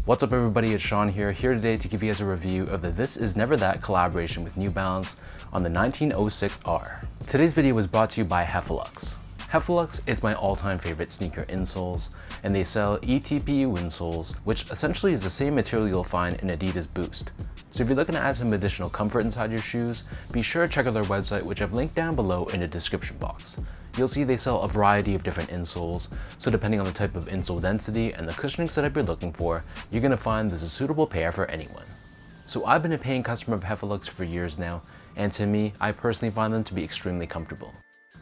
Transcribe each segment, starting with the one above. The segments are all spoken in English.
What's up everybody, it's Sean here today to give you guys a review of the This Is Never That collaboration with New Balance on the 1906R. Today's video was brought to you by Heffelux. Heffelux is my all-time favorite sneaker insoles, and they sell eTPU insoles, which essentially is the same material you'll find in Adidas Boost. So if you're looking to add some additional comfort inside your shoes, be sure to check out their website, which I've linked down below in the description box. You'll see they sell a variety of different insoles, so depending on the type of insole density and the cushioning setup you're looking for, you're going to find this a suitable pair for anyone. So I've been a paying customer of Heffelux for years now, and to me, I personally find them to be extremely comfortable.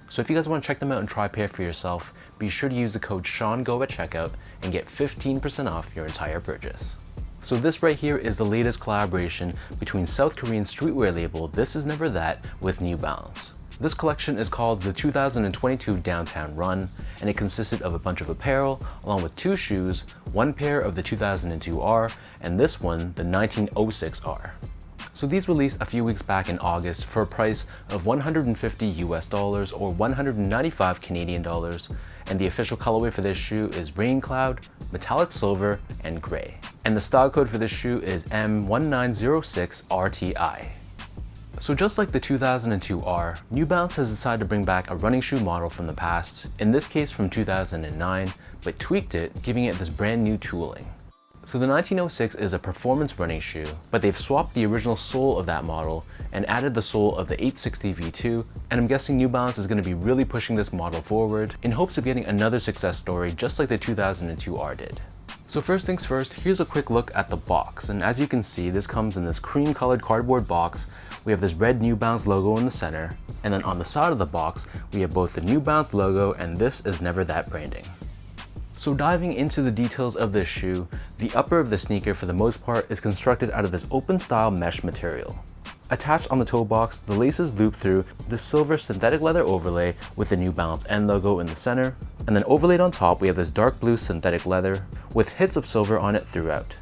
So if you guys want to check them out and try a pair for yourself, be sure to use the code SEANGO at checkout and get 15% off your entire purchase. So this right here is the latest collaboration between South Korean streetwear label Thisisneverthat with New Balance. This collection is called the 2022 Downtown Run, and it consisted of a bunch of apparel along with 2 shoes, 1 pair of the 2002R, and this one, the 1906R. So these released a few weeks back in August for a price of $150 US or 195 Canadian dollars, and the official colorway for this shoe is Rain Cloud, Metallic Silver, and Gray. And the style code for this shoe is M1906RTI. So just like the 2002R, New Balance has decided to bring back a running shoe model from the past, in this case from 2009, but tweaked it, giving it this brand new tooling. So the 1906 is a performance running shoe, but they've swapped the original sole of that model and added the sole of the 860 V2, and I'm guessing New Balance is going to be really pushing this model forward in hopes of getting another success story just like the 2002R did. So first things first, here's a quick look at the box, and as you can see, this comes in this cream colored cardboard box. We have this red New Balance logo in the center, and then on the side of the box, we have both the New Balance logo and This Is Never That branding. So diving into the details of this shoe, the upper of the sneaker for the most part is constructed out of this open style mesh material. Attached on the toe box, the laces loop through this silver synthetic leather overlay with the New Balance N logo in the center, and then overlaid on top we have this dark blue synthetic leather with hits of silver on it throughout.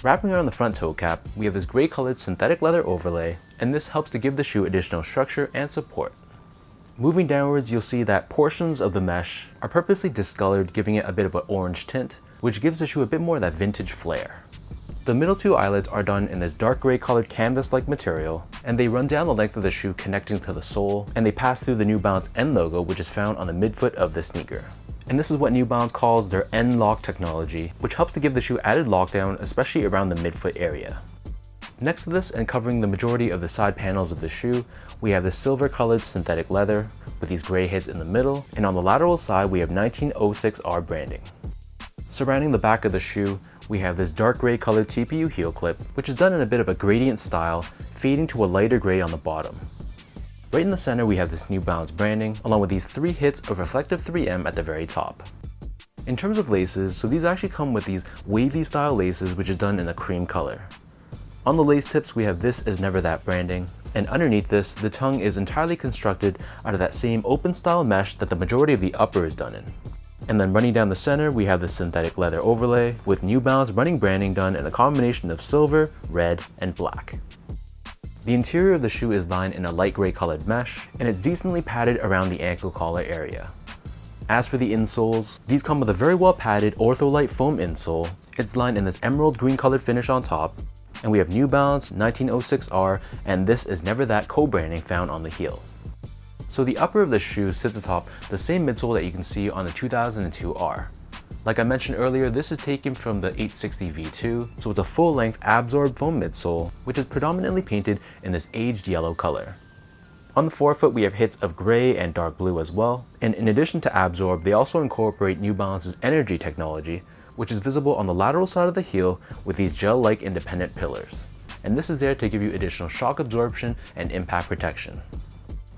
Wrapping around the front toe cap, we have this gray colored synthetic leather overlay, and this helps to give the shoe additional structure and support. Moving downwards, you'll see that portions of the mesh are purposely discolored, giving it a bit of an orange tint, which gives the shoe a bit more of that vintage flair. The middle 2 eyelets are done in this dark gray colored canvas-like material, and they run down the length of the shoe connecting to the sole, and they pass through the New Balance N logo, which is found on the midfoot of the sneaker. And this is what New Balance calls their N-lock technology, which helps to give the shoe added lockdown, especially around the midfoot area. Next to this, and covering the majority of the side panels of the shoe, we have the silver colored synthetic leather with these gray hits in the middle, and on the lateral side we have 1906R branding. Surrounding the back of the shoe, we have this dark gray colored TPU heel clip, which is done in a bit of a gradient style, fading to a lighter gray on the bottom. Right in the center we have this New Balance branding, along with these 3 hits of reflective 3M at the very top. In terms of laces, so these actually come with these wavy style laces, which is done in a cream color. On the lace tips we have This Is Never That branding, and underneath this, the tongue is entirely constructed out of that same open style mesh that the majority of the upper is done in. And then running down the center, we have the synthetic leather overlay with New Balance running branding done in a combination of silver, red, and black. The interior of the shoe is lined in a light gray colored mesh, and it's decently padded around the ankle collar area. As for the insoles, these come with a very well padded Ortholite foam insole. It's lined in this emerald green colored finish on top, and we have New Balance 1906R and This Is Never That co-branding found on the heel. So the upper of the shoe sits atop the same midsole that you can see on the 2002R. Like I mentioned earlier, this is taken from the 860 V2, so it's a full-length absorbed foam midsole, which is predominantly painted in this aged yellow color. On the forefoot, we have hits of gray and dark blue as well, and in addition to absorb, they also incorporate New Balance's energy technology, which is visible on the lateral side of the heel with these gel-like independent pillars. And this is there to give you additional shock absorption and impact protection.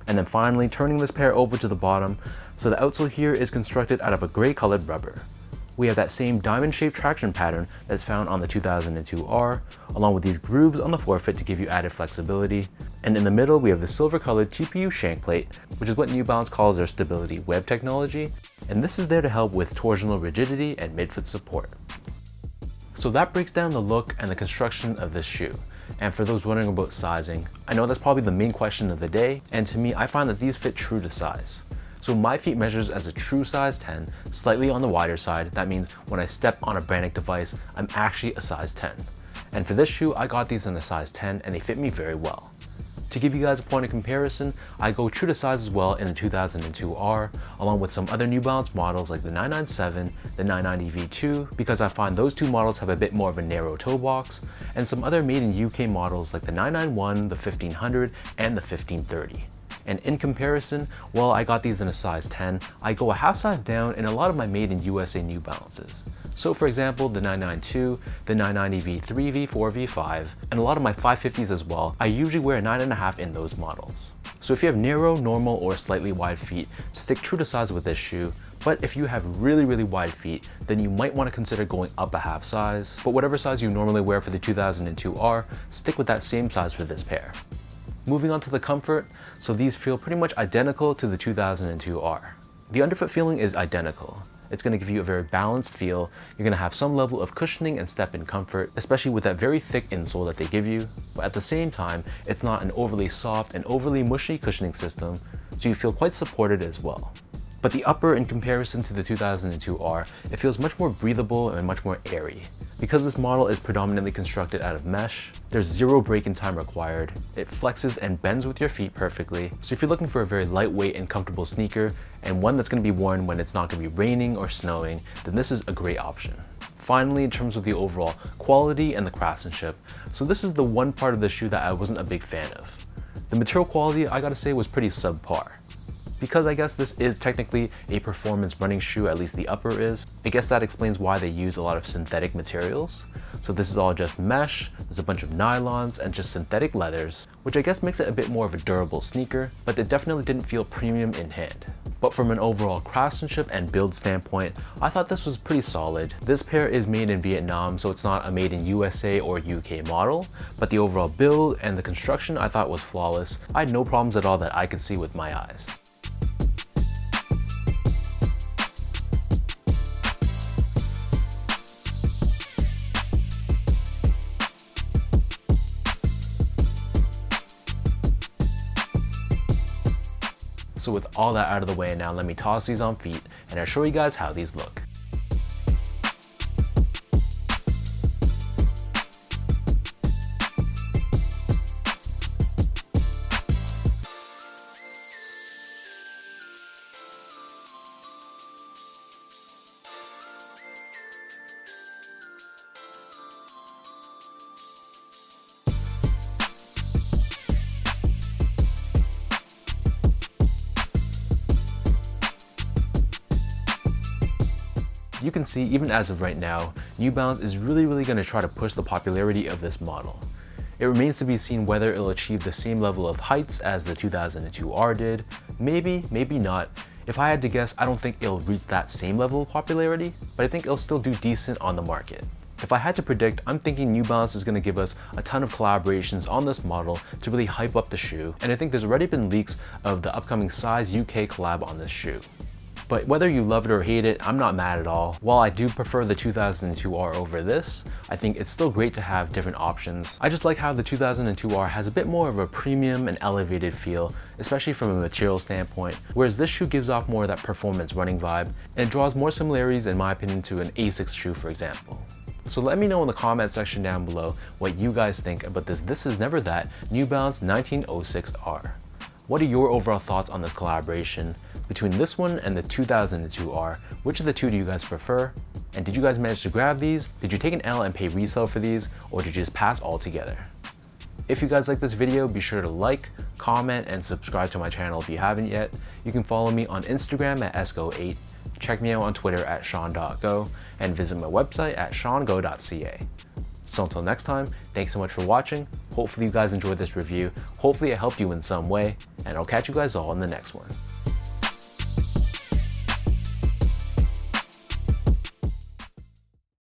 And then finally, turning this pair over to the bottom, so the outsole here is constructed out of a gray colored rubber. We have that same diamond-shaped traction pattern that's found on the 2002R, along with these grooves on the forefoot to give you added flexibility. And in the middle, we have the silver-colored TPU shank plate, which is what New Balance calls their stability web technology, and this is there to help with torsional rigidity and midfoot support. So that breaks down the look and the construction of this shoe. And for those wondering about sizing, I know that's probably the main question of the day, and to me, I find that these fit true to size. So my feet measures as a true size 10, slightly on the wider side. That means when I step on a branding device, I'm actually a size 10. And for this shoe, I got these in a size 10 and they fit me very well. To give you guys a point of comparison, I go true to size as well in the 2002R, along with some other New Balance models like the 997, the 990 V2, because I find those two models have a bit more of a narrow toe box, and some other made in UK models like the 991, the 1500, and the 1530. And in comparison, while I got these in a size 10, I go a half size down in a lot of my made in USA New Balances. So for example, the 992, the 990 V3, V4, V5, and a lot of my 550s as well, I usually wear a 9.5 in those models. So if you have narrow, normal, or slightly wide feet, stick true to size with this shoe. But if you have really wide feet, then you might want to consider going up a half size. But whatever size you normally wear for the 2002R, stick with that same size for this pair. Moving on to the comfort, so these feel pretty much identical to the 2002R. The underfoot feeling is identical. It's going to give you a very balanced feel. You're going to have some level of cushioning and step-in comfort, especially with that very thick insole that they give you. But at the same time, it's not an overly soft and overly mushy cushioning system, so you feel quite supported as well. But the upper, in comparison to the 2002R, it feels much more breathable and much more airy. Because this model is predominantly constructed out of mesh, there's zero break-in time required. It flexes and bends with your feet perfectly. So if you're looking for a very lightweight and comfortable sneaker, and one that's going to be worn when it's not going to be raining or snowing, then this is a great option. Finally, in terms of the overall quality and the craftsmanship, so this is the one part of the shoe that I wasn't a big fan of. The material quality, I gotta say, was pretty subpar. Because I guess this is technically a performance running shoe, at least the upper is, I guess that explains why they use a lot of synthetic materials. So this is all just mesh, there's a bunch of nylons and just synthetic leathers, which I guess makes it a bit more of a durable sneaker, but it definitely didn't feel premium in hand. But from an overall craftsmanship and build standpoint, I thought this was pretty solid. This pair is made in Vietnam, so it's not a made in USA or UK model, but the overall build and the construction I thought was flawless. I had no problems at all that I could see with my eyes. So with all that out of the way, now let me toss these on feet and I'll show you guys how these look. You can see, even as of right now, New Balance is really going to try to push the popularity of this model. It remains to be seen whether it'll achieve the same level of heights as the 2002R did. Maybe, maybe not. If I had to guess, I don't think it'll reach that same level of popularity, but I think it'll still do decent on the market. If I had to predict, I'm thinking New Balance is going to give us a ton of collaborations on this model to really hype up the shoe, and I think there's already been leaks of the upcoming Size UK collab on this shoe. But whether you love it or hate it, I'm not mad at all. While I do prefer the 2002R over this, I think it's still great to have different options. I just like how the 2002R has a bit more of a premium and elevated feel, especially from a material standpoint, whereas this shoe gives off more of that performance running vibe, and it draws more similarities, in my opinion, to an Asics shoe, for example. So let me know in the comment section down below what you guys think about this Thisisneverthat New Balance 1906R. What are your overall thoughts on this collaboration? Between this one and the 2002R, which of the two do you guys prefer? And did you guys manage to grab these? Did you take an L and pay resale for these, or did you just pass altogether? If you guys like this video, be sure to like, comment, and subscribe to my channel if you haven't yet. You can follow me on Instagram at sgo8, check me out on Twitter at sean.go, and visit my website at seango.ca. So until next time, thanks so much for watching. Hopefully you guys enjoyed this review. Hopefully it helped you in some way, and I'll catch you guys all in the next one.